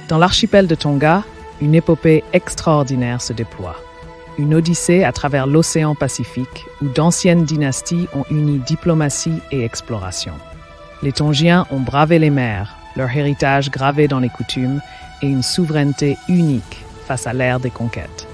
Dans l'archipel de Tonga, une épopée extraordinaire se déploie. Une odyssée à travers l'océan Pacifique où d'anciennes dynasties ont uni diplomatie et exploration. Les Tongiens ont bravé les mers, leur héritage gravé dans les coutumes et une souveraineté unique face à l'ère des conquêtes.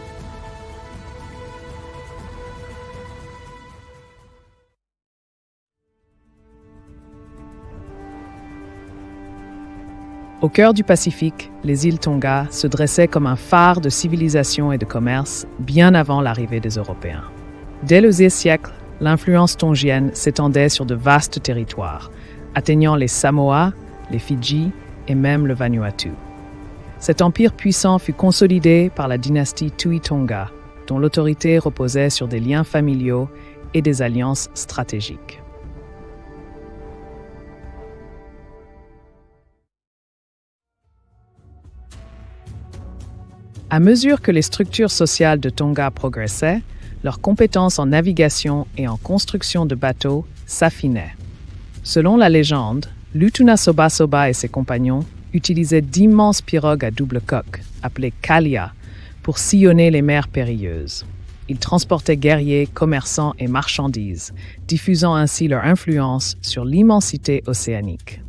Au cœur du Pacifique, les îles Tonga se dressaient comme un phare de civilisation et de commerce bien avant l'arrivée des Européens. Dès le Xe siècle, l'influence tongienne s'étendait sur de vastes territoires, atteignant les Samoa, les Fidji et même le Vanuatu. Cet empire puissant fut consolidé par la dynastie Tui Tonga, dont l'autorité reposait sur des liens familiaux et des alliances stratégiques. À mesure que les structures sociales de Tonga progressaient, leurs compétences en navigation et en construction de bateaux s'affinaient. Selon la légende, Lutuna Soba Soba et ses compagnons utilisaient d'immenses pirogues à double coque, appelées kalia, pour sillonner les mers périlleuses. Ils transportaient guerriers, commerçants et marchandises, diffusant ainsi leur influence sur l'immensité océanique.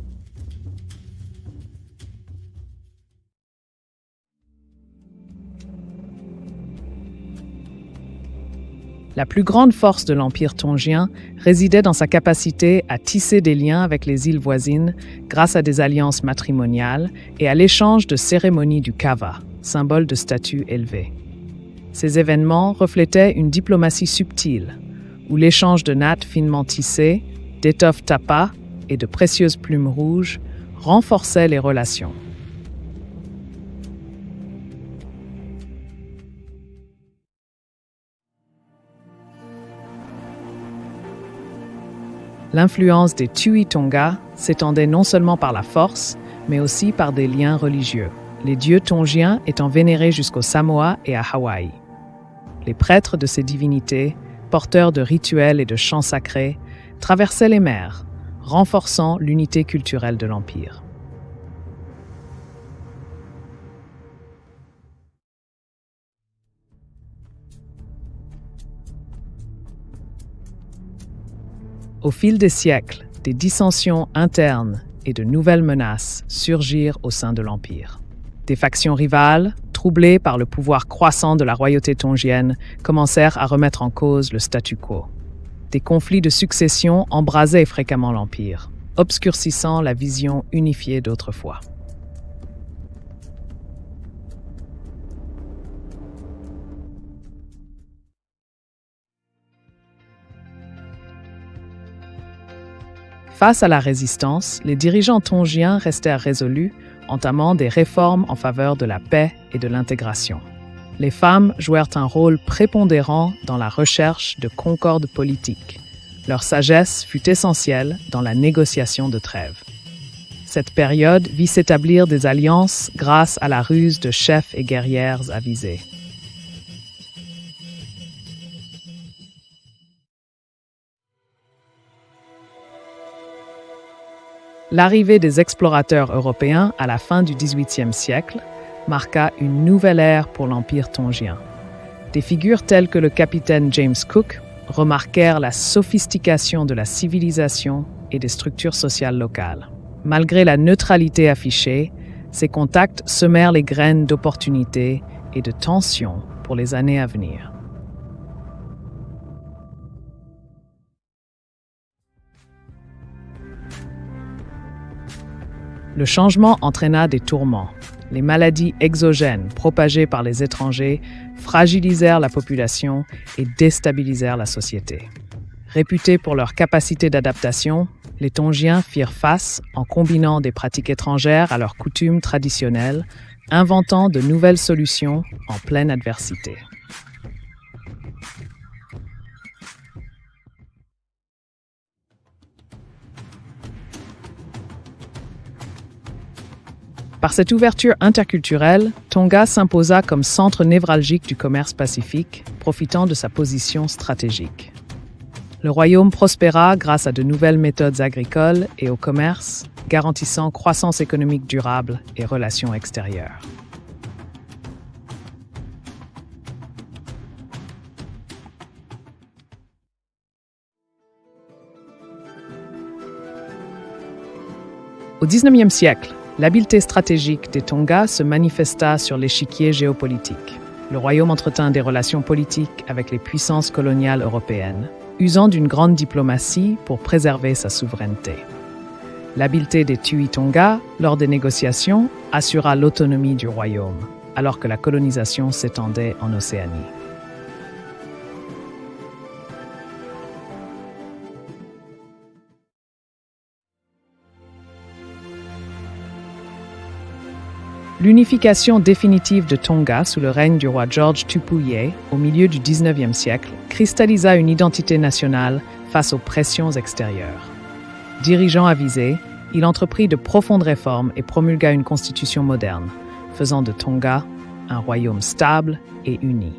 La plus grande force de l'Empire tongien résidait dans sa capacité à tisser des liens avec les îles voisines grâce à des alliances matrimoniales et à l'échange de cérémonies du kava, symbole de statut élevé. Ces événements reflétaient une diplomatie subtile, où l'échange de nattes finement tissées, d'étoffes tapa et de précieuses plumes rouges renforçait les relations. L'influence des Tui Tonga s'étendait non seulement par la force, mais aussi par des liens religieux, les dieux tongiens étant vénérés jusqu'au Samoa et à Hawaï. Les prêtres de ces divinités, porteurs de rituels et de chants sacrés, traversaient les mers, renforçant l'unité culturelle de l'Empire. Au fil des siècles, des dissensions internes et de nouvelles menaces surgirent au sein de l'Empire. Des factions rivales, troublées par le pouvoir croissant de la royauté tongienne, commencèrent à remettre en cause le statu quo. Des conflits de succession embrasaient fréquemment l'Empire, obscurcissant la vision unifiée d'autrefois. Face à la résistance, les dirigeants tongiens restèrent résolus, entamant des réformes en faveur de la paix et de l'intégration. Les femmes jouèrent un rôle prépondérant dans la recherche de concorde politique. Leur sagesse fut essentielle dans la négociation de trêve. Cette période vit s'établir des alliances grâce à la ruse de chefs et guerrières avisés. L'arrivée des explorateurs européens à la fin du XVIIIe siècle marqua une nouvelle ère pour l'Empire tongien. Des figures telles que le capitaine James Cook remarquèrent la sophistication de la civilisation et des structures sociales locales. Malgré la neutralité affichée, ces contacts semèrent les graines d'opportunités et de tensions pour les années à venir. Le changement entraîna des tourments. Les maladies exogènes propagées par les étrangers fragilisèrent la population et déstabilisèrent la société. Réputés pour leur capacité d'adaptation, les Tongiens firent face en combinant des pratiques étrangères à leurs coutumes traditionnelles, inventant de nouvelles solutions en pleine adversité. Par cette ouverture interculturelle, Tonga s'imposa comme centre névralgique du commerce pacifique, profitant de sa position stratégique. Le royaume prospéra grâce à de nouvelles méthodes agricoles et au commerce, garantissant croissance économique durable et relations extérieures. Au XIXe siècle, l'habileté stratégique des Tonga se manifesta sur l'échiquier géopolitique. Le royaume entretint des relations politiques avec les puissances coloniales européennes, usant d'une grande diplomatie pour préserver sa souveraineté. L'habileté des Tui Tonga, lors des négociations, assura l'autonomie du royaume, alors que la colonisation s'étendait en Océanie. L'unification définitive de Tonga sous le règne du roi George Tupuye, au milieu du XIXe siècle, cristallisa une identité nationale face aux pressions extérieures. Dirigeant avisé, il entreprit de profondes réformes et promulgua une constitution moderne, faisant de Tonga un royaume stable et uni.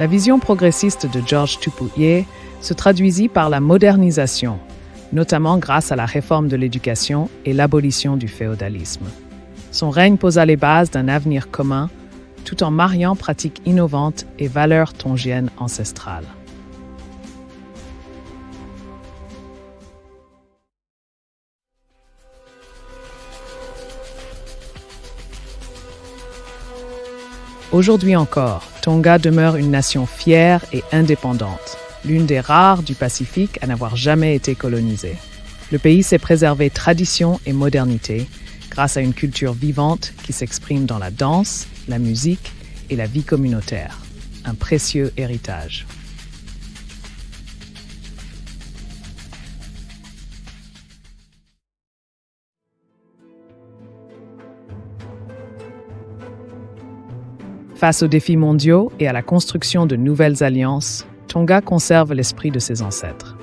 La vision progressiste de George Tupuye se traduisit par la modernisation, notamment grâce à la réforme de l'éducation et l'abolition du féodalisme. Son règne posa les bases d'un avenir commun, tout en mariant pratiques innovantes et valeurs tongiennes ancestrales. Aujourd'hui encore, Tonga demeure une nation fière et indépendante, l'une des rares du Pacifique à n'avoir jamais été colonisée. Le pays s'est préservé tradition et modernité grâce à une culture vivante qui s'exprime dans la danse, la musique et la vie communautaire, un précieux héritage. Face aux défis mondiaux et à la construction de nouvelles alliances, Tonga conserve l'esprit de ses ancêtres.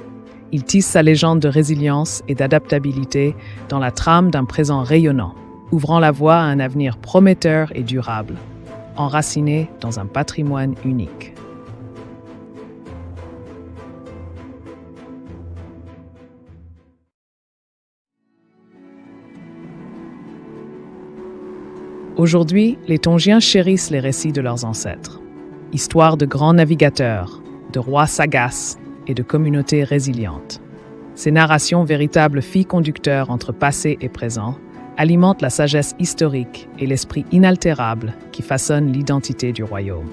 Il tisse sa légende de résilience et d'adaptabilité dans la trame d'un présent rayonnant, ouvrant la voie à un avenir prometteur et durable, enraciné dans un patrimoine unique. Aujourd'hui, les Tongiens chérissent les récits de leurs ancêtres. Histoires de grands navigateurs, de rois sagaces et de communautés résilientes. Ces narrations, véritables fils conducteurs entre passé et présent, alimentent la sagesse historique et l'esprit inaltérable qui façonne l'identité du royaume.